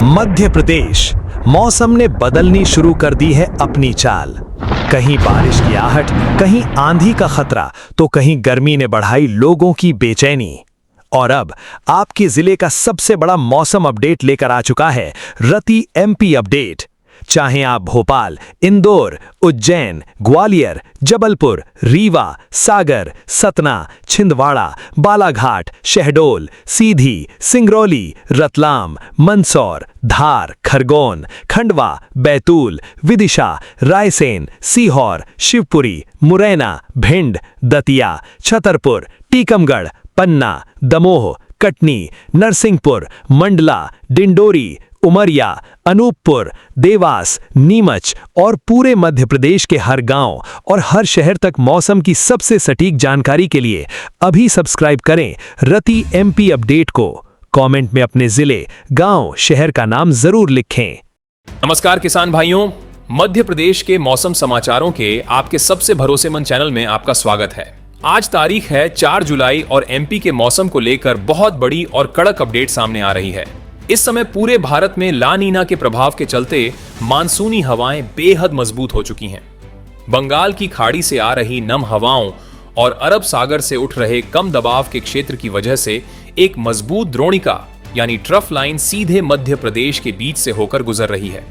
मध्य प्रदेश मौसम ने बदलनी शुरू कर दी है अपनी चाल। कहीं बारिश की आहट, कहीं आंधी का खतरा, तो कहीं गर्मी ने बढ़ाई लोगों की बेचैनी। और अब आपके जिले का सबसे बड़ा मौसम अपडेट लेकर आ चुका है रति एमपी अपडेट। चाहे आप भोपाल, इंदौर, उज्जैन, ग्वालियर, जबलपुर, रीवा, सागर, सतना, छिंदवाड़ा, बालाघाट, शहडोल, सीधी, सिंगरौली, रतलाम, मंदसौर, धार, खरगोन, खंडवा, बैतूल, विदिशा, रायसेन, सीहोर, शिवपुरी, मुरैना, भिंड, दतिया, छतरपुर, टीकमगढ़, पन्ना, दमोह, कटनी, नरसिंहपुर, मंडला, डिंडोरी, उमरिया, अनूपपुर, देवास, नीमच और पूरे मध्य प्रदेश के हर गांव और हर शहर तक मौसम की सबसे सटीक जानकारी के लिए अभी सब्सक्राइब करें रति एमपी अपडेट को। कमेंट में अपने जिले, गांव, शहर का नाम जरूर लिखें। नमस्कार किसान भाइयों, मध्य प्रदेश के मौसम समाचारों के आपके सबसे भरोसेमंद चैनल में आपका स्वागत है। आज तारीख है 4 जुलाई और एमपी के मौसम को लेकर बहुत बड़ी और कड़क अपडेट सामने आ रही है। इस समय पूरे भारत में ला नीना के प्रभाव के चलते मानसूनी हवाएं बेहद मजबूत हो चुकी हैं। बंगाल की खाड़ी से आ रही नम हवाओं और अरब सागर से उठ रहे कम दबाव के क्षेत्र की वजह से एक मजबूत द्रोणिका यानी ट्रफ लाइन सीधे मध्य प्रदेश के बीच से होकर गुजर रही है।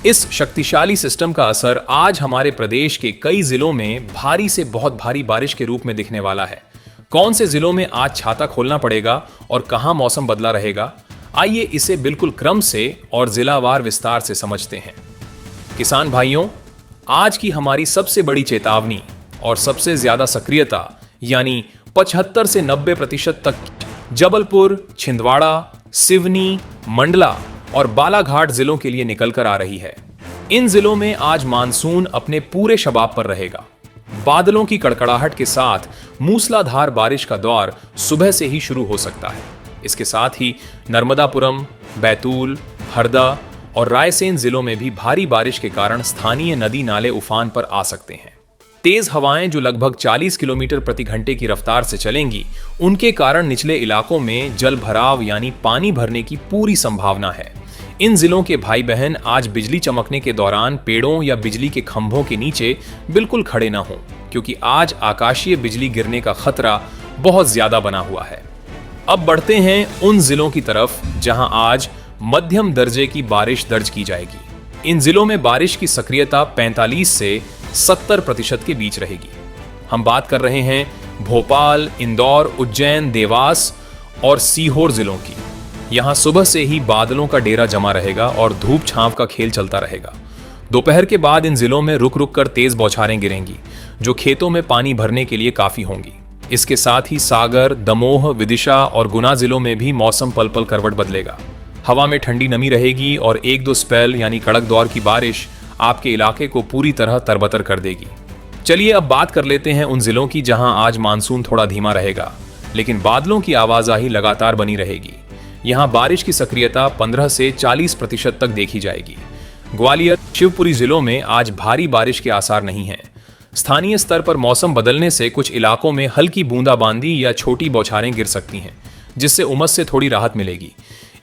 इस शक्तिशाली सिस्टम का असर आज हमारे प्रदेश के कई जिलों में भारी से बहुत भारी बारिश के रूप में दिखने वाला है। कौन से जिलों में आज छाता खोलना पड़ेगा और कहां मौसम बदला रहेगा, आइए इसे बिल्कुल क्रम से और जिलावार विस्तार से समझते हैं। किसान भाइयों, आज की हमारी सबसे बड़ी चेतावनी और सबसे ज्यादा सक्रियता यानी 75 से 90% तक जबलपुर, छिंदवाड़ा, सिवनी, मंडला और बालाघाट जिलों के लिए निकल कर आ रही है। इन जिलों में आज मानसून अपने पूरे शबाब पर रहेगा। बादलों की कड़कड़ाहट के साथ मूसलाधार बारिश का दौर सुबह से ही शुरू हो सकता है। इसके साथ ही नर्मदापुरम, बैतूल, हरदा और रायसेन जिलों में भी भारी बारिश के कारण स्थानीय नदी नाले उफान पर आ सकते हैं। तेज हवाएं जो लगभग 40 किलोमीटर प्रति घंटे की रफ्तार से चलेंगी, उनके कारण निचले इलाकों में जल भराव यानी पानी भरने की पूरी संभावना है। इन जिलों के भाई बहन आज बिजली चमकने के दौरान पेड़ों या बिजली के खंभों के नीचे बिल्कुल खड़े न हों, क्योंकि आज आकाशीय बिजली गिरने का खतरा बहुत ज्यादा बना हुआ है। अब बढ़ते हैं उन जिलों की तरफ जहां आज मध्यम दर्जे की बारिश दर्ज की जाएगी। इन जिलों में बारिश की सक्रियता 45 से 70% के बीच रहेगी। हम बात कर रहे हैं भोपाल, इंदौर, उज्जैन, देवास और सीहोर जिलों की। यहां सुबह से ही बादलों का डेरा जमा रहेगा और धूप छांव का खेल चलता रहेगा। दोपहर के बाद इन जिलों में रुक रुक कर तेज बौछारें गिरेंगी, जो खेतों में पानी भरने के लिए काफी होंगी। इसके साथ ही सागर, दमोह, विदिशा और गुना जिलों में भी मौसम पल पल करवट बदलेगा। हवा में ठंडी नमी रहेगी और 1-2 स्पेल यानी कड़क दौर की बारिश आपके इलाके को पूरी तरह तरबतर कर देगी। चलिए अब बात कर लेते हैं उन जिलों की जहां आज मानसून थोड़ा धीमा रहेगा, लेकिन बादलों की आवाजाही लगातार बनी रहेगी। यहां बारिश की सक्रियता 15 से 40% तक देखी जाएगी। ग्वालियर, शिवपुरी जिलों में आज भारी बारिश के आसार नहीं हैं। स्थानीय स्तर पर मौसम बदलने से कुछ इलाकों में हल्की बूंदाबांदी या छोटी बौछारें गिर सकती हैं, जिससे उमस से थोड़ी राहत मिलेगी।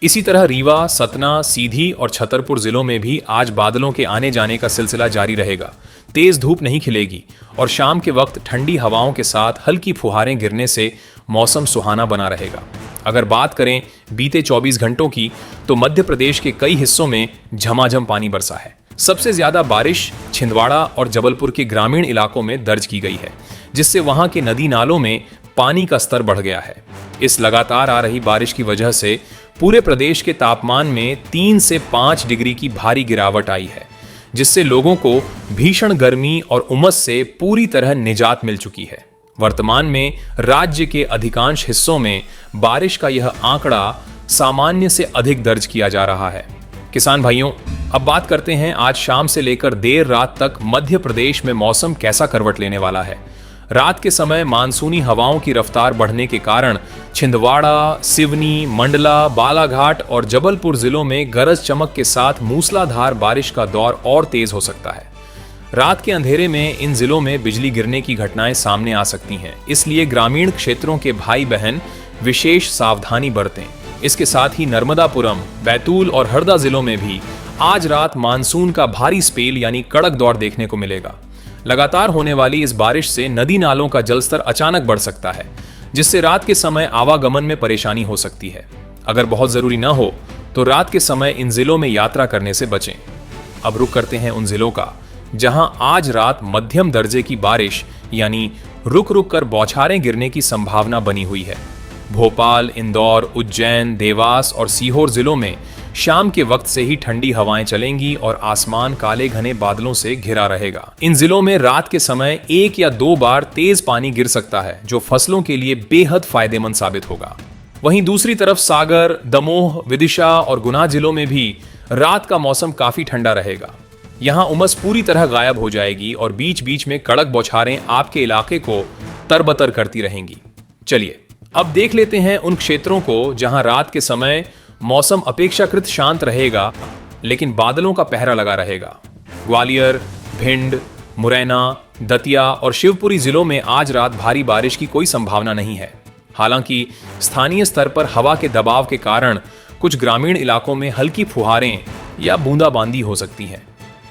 इसी तरह रीवा, सतना, सीधी और छतरपुर जिलों में भी आज बादलों के आने जाने का सिलसिला जारी रहेगा। तेज धूप नहीं खिलेगी और शाम के वक्त ठंडी हवाओं के साथ हल्की फुहारें गिरने से मौसम सुहाना बना रहेगा। अगर बात करें बीते 24 घंटों की, तो मध्य प्रदेश के कई हिस्सों में झमाझम पानी बरसा है। सबसे ज्यादा बारिश छिंदवाड़ा और जबलपुर के ग्रामीण इलाकों में दर्ज की गई है, जिससे वहां के नदी नालों में पानी का स्तर बढ़ गया है। इस लगातार आ रही बारिश की वजह से पूरे प्रदेश के तापमान में 3 से 5 डिग्री की भारी गिरावट आई है, जिससे लोगों को भीषण गर्मी और उमस से पूरी तरह निजात मिल चुकी है। वर्तमान में राज्य के अधिकांश हिस्सों में बारिश का यह आंकड़ा सामान्य से अधिक दर्ज किया जा रहा है। किसान भाइयों, अब बात करते हैं आज शाम से लेकर देर रात तक मध्य प्रदेश में मौसम कैसा करवट लेने वाला है। रात के समय मानसूनी हवाओं की रफ्तार बढ़ने के कारण छिंदवाड़ा, सिवनी, मंडला, बालाघाट और जबलपुर जिलों में गरज चमक के साथ मूसलाधार बारिश का दौर और तेज हो सकता है। रात के अंधेरे में इन जिलों में बिजली गिरने की घटनाएं सामने आ सकती हैं, इसलिए ग्रामीण क्षेत्रों के भाई बहन विशेष सावधानी बरतें। इसके साथ ही नर्मदापुरम, बैतूल और हरदा जिलों में भी आज रात मानसून का भारी स्पेल यानी कड़क दौर देखने को मिलेगा। लगातार होने वाली इस बारिश से नदी नालों का जलस्तर अचानक बढ़ सकता है, जिससे रात के समय आवागमन में परेशानी हो सकती है। अगर बहुत जरूरी न हो तो रात के समय इन जिलों में यात्रा करने से बचें। अब रुक करते हैं उन जिलों का जहां आज रात मध्यम दर्जे की बारिश यानी रुक रुक कर बौछारें गिरने की संभावना बनी हुई है। भोपाल, इंदौर, उज्जैन, देवास और सीहोर जिलों में शाम के वक्त से ही ठंडी हवाएं चलेंगी और आसमान काले घने बादलों से घिरा रहेगा। इन जिलों में रात के समय 1 या 2 बार तेज पानी गिर सकता है, जो फसलों के लिए बेहद फायदेमंद साबित होगा। वहीं दूसरी तरफ सागर, दमोह, विदिशा और गुना जिलों में भी रात का मौसम काफी ठंडा रहेगा। यहां उमस पूरी तरह गायब हो जाएगी और बीच बीच में कड़क बौछारें आपके इलाके को तरबतर करती रहेंगी। चलिए अब देख लेते हैं उन क्षेत्रों को जहां रात के समय मौसम अपेक्षाकृत शांत रहेगा, लेकिन बादलों का पहरा लगा रहेगा। ग्वालियर, भिंड, मुरैना, दतिया और शिवपुरी जिलों में आज रात भारी बारिश की कोई संभावना नहीं है। हालांकि स्थानीय स्तर पर हवा के दबाव के कारण कुछ ग्रामीण इलाकों में हल्की फुहारें या बूंदाबांदी हो सकती हैं।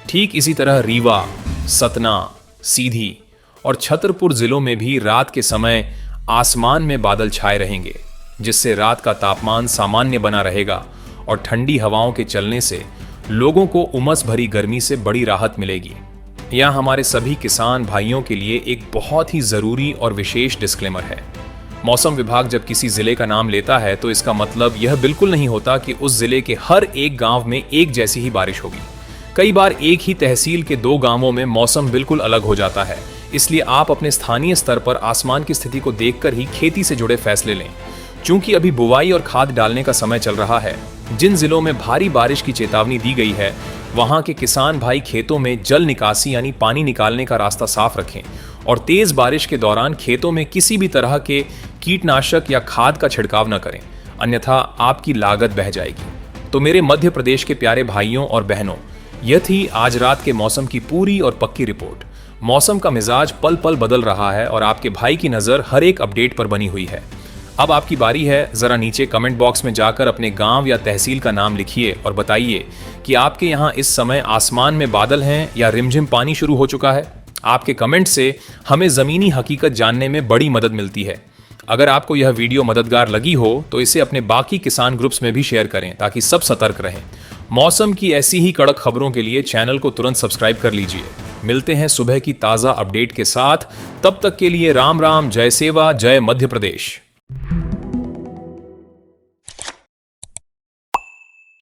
ठीक इसी तरह रीवा, सतना, सीधी और छतरपुर जिलों में भी रात के समय आसमान में बादल छाए रहेंगे, जिससे रात का तापमान सामान्य बना रहेगा और ठंडी हवाओं के चलने से लोगों को उमस भरी गर्मी से बड़ी राहत मिलेगी। यह हमारे सभी किसान भाइयों के लिए एक बहुत ही जरूरी और विशेष डिस्क्लेमर है। मौसम विभाग जब किसी जिले का नाम लेता है तो इसका मतलब यह बिल्कुल नहीं होता कि उस जिले के हर एक गांव में एक जैसी ही बारिश होगी। कई बार एक ही तहसील के 2 गांवों में मौसम बिल्कुल अलग हो जाता है। इसलिए आप अपने स्थानीय स्तर पर आसमान की स्थिति को देखकर ही खेती से जुड़े फैसले लें। चूंकि अभी बुवाई और खाद डालने का समय चल रहा है, जिन जिलों में भारी बारिश की चेतावनी दी गई है वहां के किसान भाई खेतों में जल निकासी यानी पानी निकालने का रास्ता साफ रखें और तेज बारिश के दौरान खेतों में किसी भी तरह के कीटनाशक या खाद का छिड़काव न करें, अन्यथा आपकी लागत बह जाएगी। तो मेरे मध्य प्रदेश के प्यारे भाइयों और बहनों, यह थी आज रात के मौसम की पूरी और पक्की रिपोर्ट। मौसम का मिजाज पल पल बदल रहा है और आपके भाई की नजर हर एक अपडेट पर बनी हुई है। अब आपकी बारी है, जरा नीचे कमेंट बॉक्स में जाकर अपने गांव या तहसील का नाम लिखिए और बताइए कि आपके यहाँ इस समय आसमान में बादल हैं या रिमझिम पानी शुरू हो चुका है। आपके कमेंट से हमें जमीनी हकीकत जानने में बड़ी मदद मिलती है। अगर आपको यह वीडियो मददगार लगी हो तो इसे अपने बाकी किसान ग्रुप्स में भी शेयर करें ताकि सब सतर्क रहें। मौसम की ऐसी ही कड़क खबरों के लिए चैनल को तुरंत सब्सक्राइब कर लीजिए। मिलते हैं सुबह की ताज़ा अपडेट के साथ। तब तक के लिए राम राम, जय सेवा, जय मध्य प्रदेश।